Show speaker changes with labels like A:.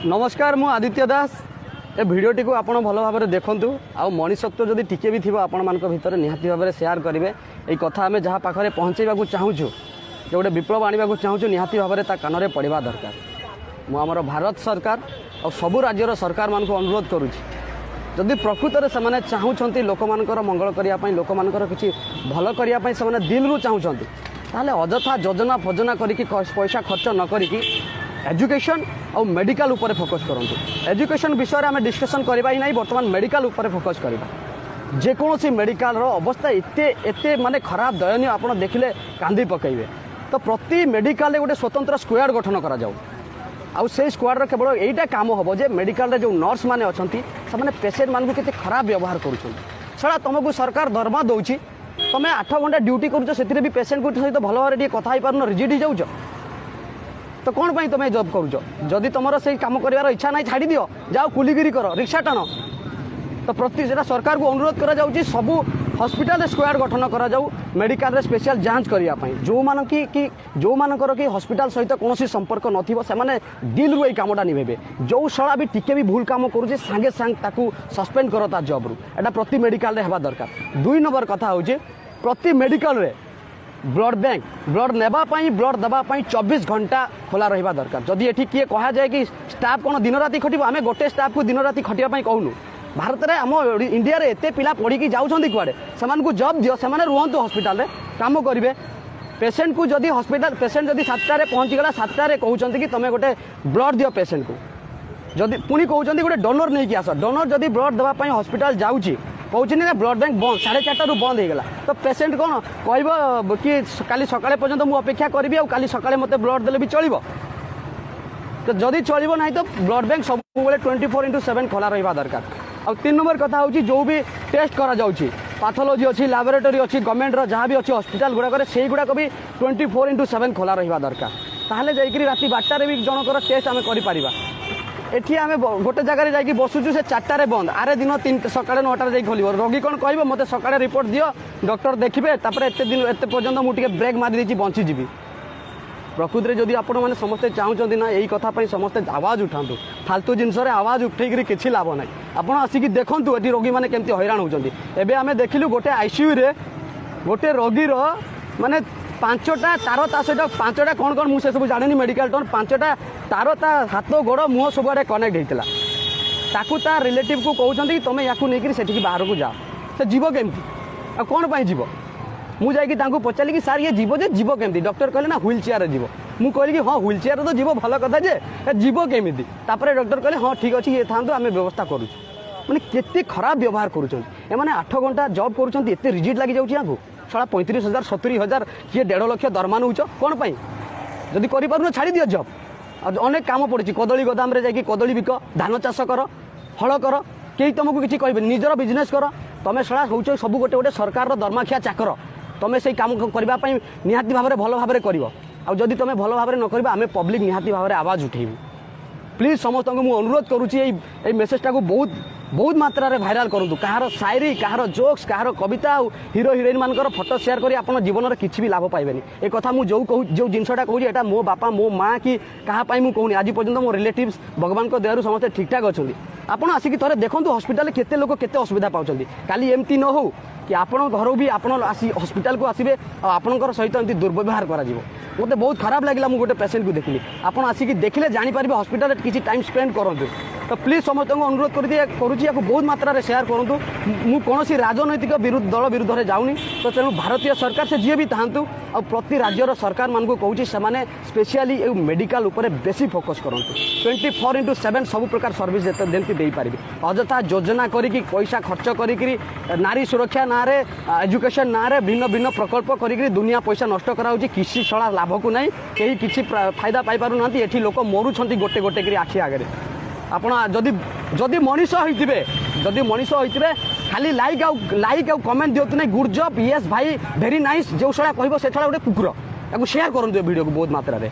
A: नमस्कार मु आदित्य दास ए भिडियोटी को आपण भल भाव में देखु आउ मनीषत्व जदि टिके भी थी आपण मान भितर निहाती भाव में सेयार करेंगे ये कथा आम जहाँ पाखे पहुँचेवा चाहूँ जो गोटे विप्लव आने चाहूँ निहाती भाव में कान में पड़ा दरकार मुझे भारत सरकार और सबू राज्यर सरकार मान अनुरोध करुँच जदि प्रकृत में से चाहूँगी लोक मानकर मंगल करने लोक मानकर किसी भल करने से दिल रू चाहूँगी ताहले अजथा योजना फजना करके पैसा खर्च न करी एजुकेशन और मेडिकल ऊपर फोकस करूँ। एजुकेशन विषय में आम डिस्कसन करवा ही नहीं बर्तमान मेडिकल ऊपर फोकस करवा जेकोसी मेडिकल अवस्था एते माने खराब दयनीय आप देखिले कांदी पकेबे तो प्रति मेडिकल गोटे स्वतंत्र स्क्वाड गठन करा जाऊ आउ से स्क्वाड केवल यहीटा काम हम जे मेडिकल जो नर्स मैंने अच्छा से पेसेंट मान को खराब व्यवहार करा तुमको सरकार दरमा दौर तुम्हें 8 घंटा ड्यूटी करुच से भी पेसेंट को सहित भल भाव में कथा पार रिजिड हो जाऊँ तो कौन पाई तुम्हें जॉब करुच जदि तुम से कम कर इच्छा ना छाड़ी दियो जाओ कुलीगिरी कर रिक्शा टाण तो प्रति सरकार को अनुरोध करा जाउची सबू हॉस्पिटल स्क्वाड गठन करा जाऊ मेडिकल रे स्पेशल जांच करने जो मान जो मानकर कि हॉस्पिटल सहित कौन संपर्क नथिबो से माने दिल रू कामटा निभेबे जो शला भी टिके भी भूल काम करूचे सांगे सांग ताकू सस्पेंड करता जॉब रू एटा प्रति मेडिकल रे हेबा दरकार। 2 नंबर कथा होचे प्रति मेडिकल रे ब्लड बैंक ब्लड नेबापाई ब्लड देवाई 24 घंटा खोला रहा दरकार। जदि ये किए कह जाए कि स्टाफ कौन दिन राति खटिबो आमे गोटे स्टाफ को दिन राति खटिया कहूनु भारत में आम इंडिया रे एते पिला पढ़ी जाऊँगी कुआड़े से जॉब दियो से रुहतु हॉस्पिटल काम करेंगे पेसेंट को जदि हॉस्पिटल पेसेंट जदि 7टारे पहुँचीगला 7टारे कहते कि तुम्हें गोटे ब्लड दियो पेसेंट को जदि पुणी कहते गोटे डोनर नहीं आस डोनर जदि ब्लड देवाई हॉस्पिटल जाऊँगी कहते ना ब्लड बैंक बंद 4:30 बंद होगा तो पेसेंट कौन कह कि काली सकाळे पर्यंत मुझे अपेक्षा करी और काली सकाळे मत ब्लड देले भी चलो तो जदि चलो ना तो ब्लड बैंक सब 24/7 खोला रहा दरकार। और 3 नंबर कथा होची जो भी टेस्ट करा जाउची पैथोलॉजी अच्छी लैबोरेटरी अच्छी गवर्नमेंट जहाँ भी अच्छी हॉस्पिटल गुड़ाक से गुड़ाक भी 24/7 खोला रहा दरकार ताहले जाइकरी राति 12टारे भी जनकर टेस्ट आम करिपारिबा एठी आमे गोटे जगह जाइए बसुचु से 4टारे बंद आरे दिन 3 सकाळे 9टारे जाई खोलिबो रोगी कौन कहबो मते सकाळे रिपोर्ट दियो डॉक्टर देखिबे तापर एते दिन एते पर्यंत मु टिके ब्रेक मारि देछि बंची जीवी प्रकृति में जदि आपण मैंने समस्ते चाहूँगी ना यही कथा समस्ते आवाज उठातु फालतू जिनस आवाज उठेक किसी लाभ ना आपड़ आसिक देखु ये रोगी मैंने केमती हैरान होती एवं आम देखिलु गोटे आईसीयू रे गोटे रोगीर माने 5टा तार ता सहित 5टा कौन कौन मुझे सब जानी मेडिकल टर्न 5टा तार ता हाथ गोड़ मुह सब आड़े कनेक्ट होता ताकू ता रिलेटिव को कहते कि तुम या नहीं बाहर को जाओ से जीव केमती आ कौन पाई जीव मुझे पचारि कि सार ये जीव जे जीव केमती डॉक्टर कहले ना व्हील चेयर जीव मु कहली कि हाँ व्हील चेयर तो जीव भल कथा जे जीव केमिति तापर डॉक्टर कहले हाँ ठीक अच्छे ये था आम व्यवस्था करूँ मैंने केते खराब व्यवहार करें 8 घंटा जॉब करें रिजिड लगी जाऊँगी यहाँ साला 35,000 70,000 किए 1.5 लाख दरमा नौ कौन पाई जदि कर छाड़ी दियो जॉब अनेक काम पड़ी कदली गोदाम रे जाकि कदली बिक धान चाष कर हल कर कई तुमको किसी कहे निजर बिजनेस कर तुम साला हूँ सब गोटे गोटे सरकार दरमाखिया चाकर तुम्हें से काम करने निहाती भाव में भल भाव में कर जदि तुम भल भाव में न कर आम पब्लिक निहाती भाव में आवाज उठेबू प्लीज समस्त को अनुरोध करुँची मेसेजटा को बहुत बहुत मात्रा भाइराल करूँ कहार शायरी कहार जोक्स कहार कविता हीरो हिरोइन मानकर फोटो शेयर कर आप जीवन में किसी भी लाभ पाइबेनी एक कथा मुझे जो जिनसा कहूँ यहाँ मो बापा मो माँ कि क्या कहूनी आज पर्यटन मो रिलेटिव्स भगवान को दयारू समस्त ठीक ठाक अच्छा आपड़ आसिक थे देखो हॉस्पिटल केते लोक केते असुविधा पाँच काली एमती न हो कि आपण घर भी आप हॉस्पिटल को आसबे आपणकर सहित एमती दुर्व्यवहार करा मत बहुत खराब लगे मुझे गोटे पेसेंट को देखली आप आसिक देखिले जानीपारे हॉस्पिटल किसी टाइम स्पेंड करूँ तो प्लीज समस्त को अनुरोध करुँच बहुत मात्रा रे शेयर करूँ मु कौन राजनैतिक दल विरुद्ध में जाऊनी तो तेणु भारतीय सरकार से जी भी था और प्रति राज्यर सरकार मान को कहूँ से स्पेशली मेडिकल उपर बेसी फोकस करूँ 24/7 सब प्रकार सर्विस जमी दे पारे अजथा योजना करी पैसा खर्च करी नारी सुरक्षा ना रे एजुकेशन ना रे भिन्न भिन्न प्रकल्प करी दुनिया पैसा नष्ट करा किसी सड़ा लाभ को नहीं कहीं किसी फायदा पाई पारु ना एठी लोक मरुछंती गोटे गोटे करी आखि आगे आपण जदि मनीष होइतिबे जदि मनीष होइतिबे खाली लाइक आउ कमेंट दियतु नहीं गुड जॉब यस भाई वेरी नाइस जो छड़ा कहबो से छड़ा गोटे कुकुर या शेयर करंतु वीडियो को बहुत मात्रा रे।